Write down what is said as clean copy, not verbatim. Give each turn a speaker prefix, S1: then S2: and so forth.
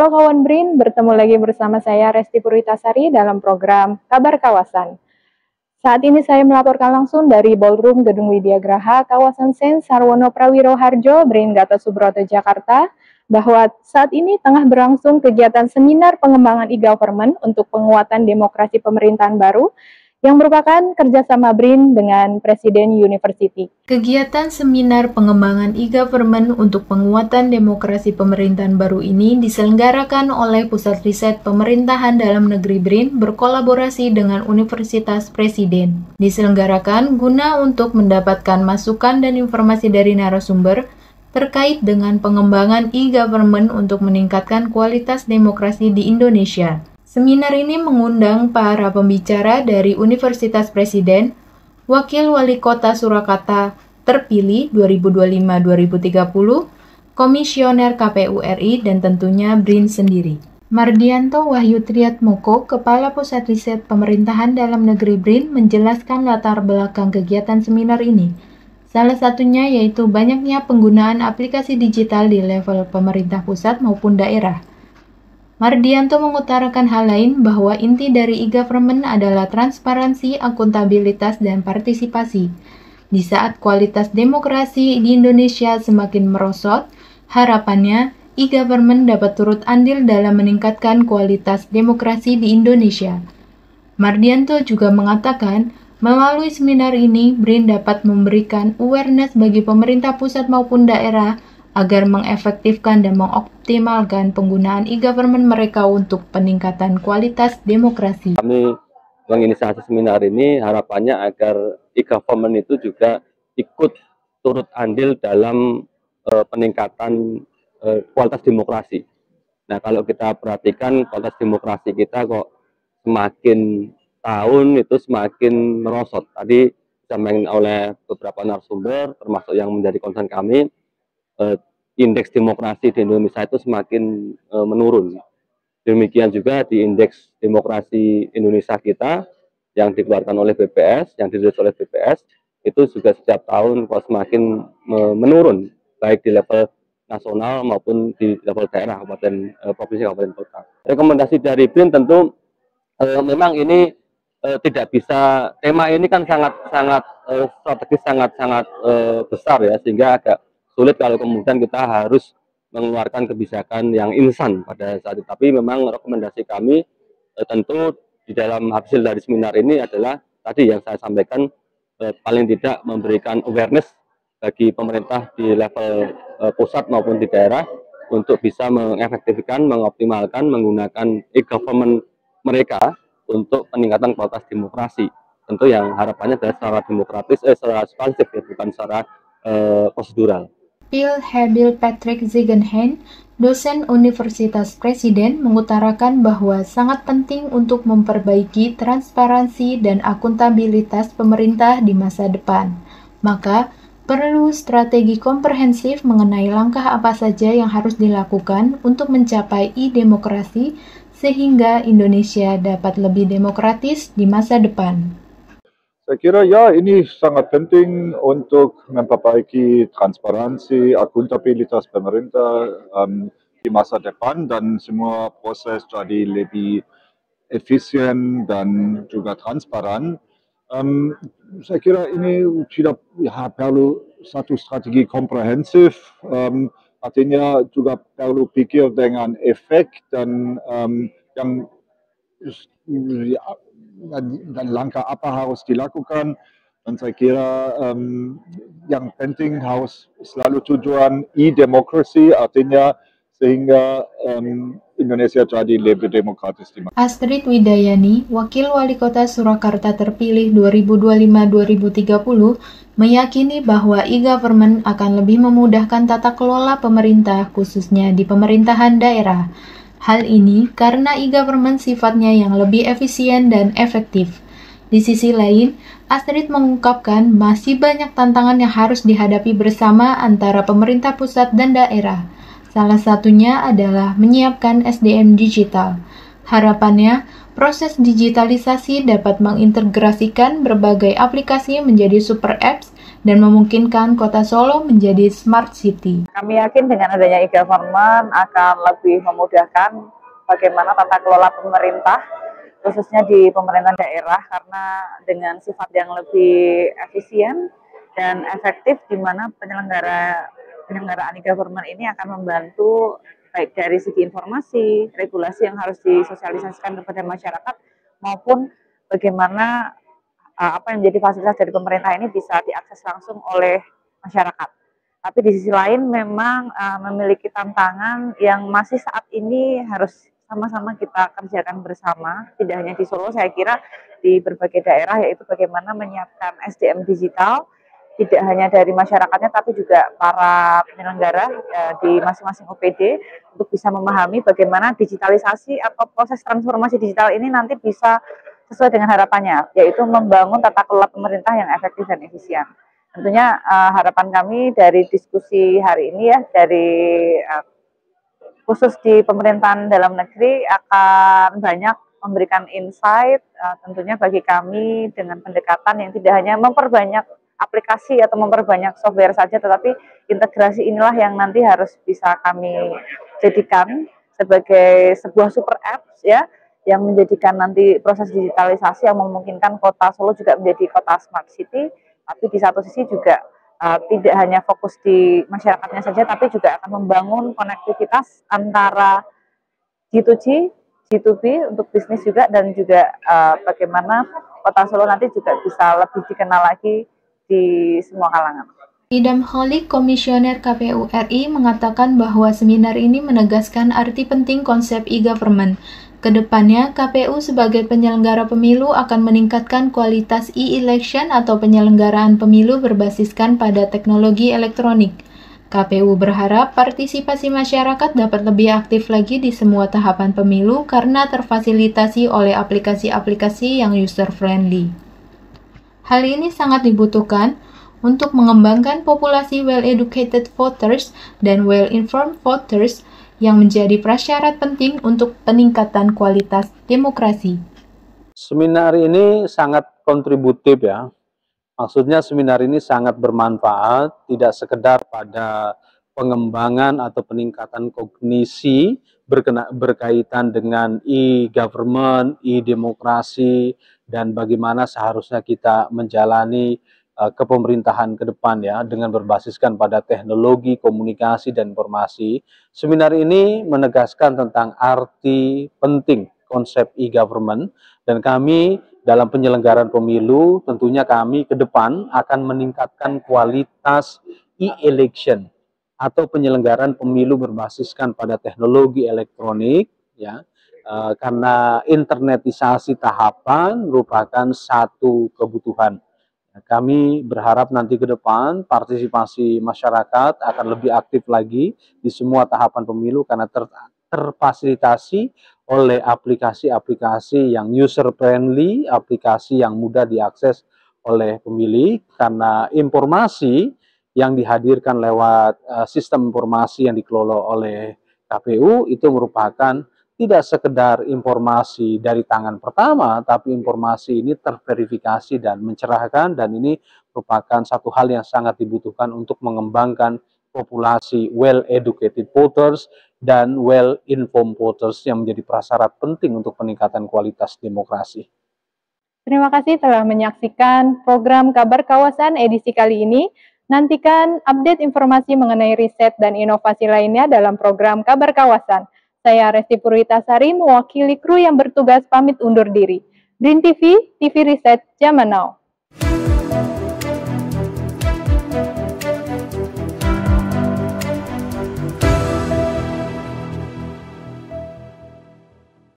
S1: Halo kawan BRIN, bertemu lagi bersama saya Resti Puritasari dalam program Kabar Kawasan. Saat ini saya melaporkan langsung dari Ballroom Gedung Widyageraha, kawasan Sen Sarwono Prawiro Harjo, BRIN Gatot Subroto, Jakarta, bahwa saat ini tengah berlangsung kegiatan seminar pengembangan e-government untuk penguatan demokrasi pemerintahan baru yang merupakan kerjasama BRIN dengan Presiden University. Kegiatan seminar pengembangan e-government untuk penguatan demokrasi pemerintahan baru ini diselenggarakan oleh Pusat Riset Pemerintahan Dalam Negeri BRIN berkolaborasi dengan Universitas Presiden. Diselenggarakan guna untuk mendapatkan masukan dan informasi dari narasumber terkait dengan pengembangan e-government untuk meningkatkan kualitas demokrasi di Indonesia. Seminar ini mengundang para pembicara dari Universitas Presiden, Wakil Wali Kota Surakarta terpilih 2025-2030, Komisioner KPU RI, dan tentunya BRIN sendiri. Mardianto Wahyu Triatmoko, Kepala Pusat Riset Pemerintahan Dalam Negeri BRIN, menjelaskan latar belakang kegiatan seminar ini. Salah satunya yaitu banyaknya penggunaan aplikasi digital di level pemerintah pusat maupun daerah. Mardianto mengutarakan hal lain bahwa inti dari e-government adalah transparansi, akuntabilitas, dan partisipasi. Di saat kualitas demokrasi di Indonesia semakin merosot, harapannya e-government dapat turut andil dalam meningkatkan kualitas demokrasi di Indonesia. Mardianto juga mengatakan, melalui seminar ini, BRIN dapat memberikan awareness bagi pemerintah pusat maupun daerah agar mengefektifkan dan mengoptimalkan penggunaan e-government mereka untuk peningkatan kualitas demokrasi.
S2: Kami menginisiasi seminar ini harapannya agar e-government itu juga ikut turut andil dalam peningkatan kualitas demokrasi. Nah, kalau kita perhatikan kualitas demokrasi kita kok semakin tahun itu semakin merosot. Tadi disampaikan oleh beberapa narasumber, termasuk yang menjadi concern kami, indeks demokrasi di Indonesia itu semakin menurun. Demikian juga di indeks demokrasi Indonesia kita yang dikeluarkan oleh BPS, yang dirilis oleh BPS, itu juga setiap tahun kok semakin menurun, baik di level nasional maupun di level daerah, kabupaten, provinsi, kabupaten, kota. Rekomendasi dari BRIN tentu memang ini tidak bisa, tema ini kan sangat strategis, sangat besar ya, sehingga agak sulit kalau kemudian kita harus mengeluarkan kebijakan yang instan pada saat itu. Tapi memang rekomendasi kami tentu di dalam hasil dari seminar ini adalah tadi yang saya sampaikan, paling tidak memberikan awareness bagi pemerintah di level pusat maupun di daerah untuk bisa mengefektifkan, mengoptimalkan, menggunakan e-government mereka untuk peningkatan kualitas demokrasi. Tentu yang harapannya adalah secara demokratis, secara substansif ya, bukan secara prosedural.
S1: Phil Habil Patrick Ziegenhain, dosen Universitas Presiden, mengutarakan bahwa sangat penting untuk memperbaiki transparansi dan akuntabilitas pemerintah di masa depan. Maka, perlu strategi komprehensif mengenai langkah apa saja yang harus dilakukan untuk mencapai e-demokrasi sehingga Indonesia dapat lebih demokratis di masa depan.
S3: Saya kira ya ini sangat penting untuk memperbaiki transparansi, akuntabilitas pemerintah di masa depan dan semua proses jadi lebih efisien dan juga transparan. Saya kira ini tidak perlu satu strategi komprehensif, artinya juga perlu pikir dengan efek dan dan langkah apa harus dilakukan, dan saya kira yang penting harus selalu tujuan e-demokrasi, artinya sehingga Indonesia jadi lebih demokratis.
S1: Astrid Widayani, Wakil Wali Kota Surakarta terpilih 2025-2030, meyakini bahwa e-government akan lebih memudahkan tata kelola pemerintah, khususnya di pemerintahan daerah. Hal ini karena e-government sifatnya yang lebih efisien dan efektif. Di sisi lain, Astrid mengungkapkan masih banyak tantangan yang harus dihadapi bersama antara pemerintah pusat dan daerah. Salah satunya adalah menyiapkan SDM digital. Harapannya, proses digitalisasi dapat mengintegrasikan berbagai aplikasi menjadi super apps dan memungkinkan Kota Solo menjadi smart city.
S4: Kami yakin dengan adanya e-government akan lebih memudahkan bagaimana tata kelola pemerintah, khususnya di pemerintahan daerah, karena dengan sifat yang lebih efisien dan efektif, di mana penyelenggaraan e-government ini akan membantu baik dari segi informasi, regulasi yang harus disosialisasikan kepada masyarakat, maupun bagaimana apa yang menjadi fasilitas dari pemerintah ini bisa diakses langsung oleh masyarakat. Tapi di sisi lain memang memiliki tantangan yang masih saat ini harus sama-sama kita kerjakan bersama. Tidak hanya di Solo, saya kira di berbagai daerah, yaitu bagaimana menyiapkan SDM digital, tidak hanya dari masyarakatnya, tapi juga para penyelenggara di masing-masing OPD untuk bisa memahami bagaimana digitalisasi atau proses transformasi digital ini nanti bisa sesuai dengan harapannya, yaitu membangun tata kelola pemerintah yang efektif dan efisien. Tentunya harapan kami dari diskusi hari ini ya, dari khusus di pemerintahan dalam negeri akan banyak memberikan insight, tentunya bagi kami dengan pendekatan yang tidak hanya memperbanyak aplikasi atau memperbanyak software saja, tetapi integrasi inilah yang nanti harus bisa kami jadikan sebagai sebuah super apps ya, yang menjadikan nanti proses digitalisasi yang memungkinkan Kota Solo juga menjadi kota smart city, tapi di satu sisi juga tidak hanya fokus di masyarakatnya saja, tapi juga akan membangun konektivitas antara G2G, G2B untuk bisnis juga, dan juga bagaimana Kota Solo nanti juga bisa lebih dikenal lagi di semua kalangan.
S1: Idam Holik, Komisioner KPU RI, mengatakan bahwa seminar ini menegaskan arti penting konsep e-government. Kedepannya, KPU sebagai penyelenggara pemilu akan meningkatkan kualitas e-election atau penyelenggaraan pemilu berbasiskan pada teknologi elektronik. KPU berharap partisipasi masyarakat dapat lebih aktif lagi di semua tahapan pemilu karena terfasilitasi oleh aplikasi-aplikasi yang user-friendly. Hal ini sangat dibutuhkan untuk mengembangkan populasi well-educated voters dan well-informed voters yang menjadi prasyarat penting untuk peningkatan kualitas demokrasi.
S5: Seminar ini sangat kontributif ya. Maksudnya seminar ini sangat bermanfaat, tidak sekedar pada pengembangan atau peningkatan kognisi berkaitan dengan e-government, e-demokrasi, dan bagaimana seharusnya kita menjalani kepemerintahan ke depan ya, dengan berbasiskan pada teknologi, komunikasi, dan informasi. Seminar ini menegaskan tentang arti penting konsep e-government, dan kami dalam penyelenggaraan pemilu tentunya kami ke depan akan meningkatkan kualitas e-election atau penyelenggaraan pemilu berbasiskan pada teknologi elektronik ya, karena internetisasi tahapan merupakan satu kebutuhan. Kami berharap nanti ke depan partisipasi masyarakat akan lebih aktif lagi di semua tahapan pemilu karena terfasilitasi oleh aplikasi-aplikasi yang user-friendly, aplikasi yang mudah diakses oleh pemilih, karena informasi yang dihadirkan lewat sistem informasi yang dikelola oleh KPU itu merupakan tidak sekedar informasi dari tangan pertama, tapi informasi ini terverifikasi dan mencerahkan, dan ini merupakan satu hal yang sangat dibutuhkan untuk mengembangkan populasi well-educated voters dan well-informed voters yang menjadi prasyarat penting untuk peningkatan kualitas demokrasi.
S1: Terima kasih telah menyaksikan program Kabar Kawasan edisi kali ini. Nantikan update informasi mengenai riset dan inovasi lainnya dalam program Kabar Kawasan. Saya Resti Purwitasari mewakili kru yang bertugas pamit undur diri. BRIN TV, TV Riset Zaman Now.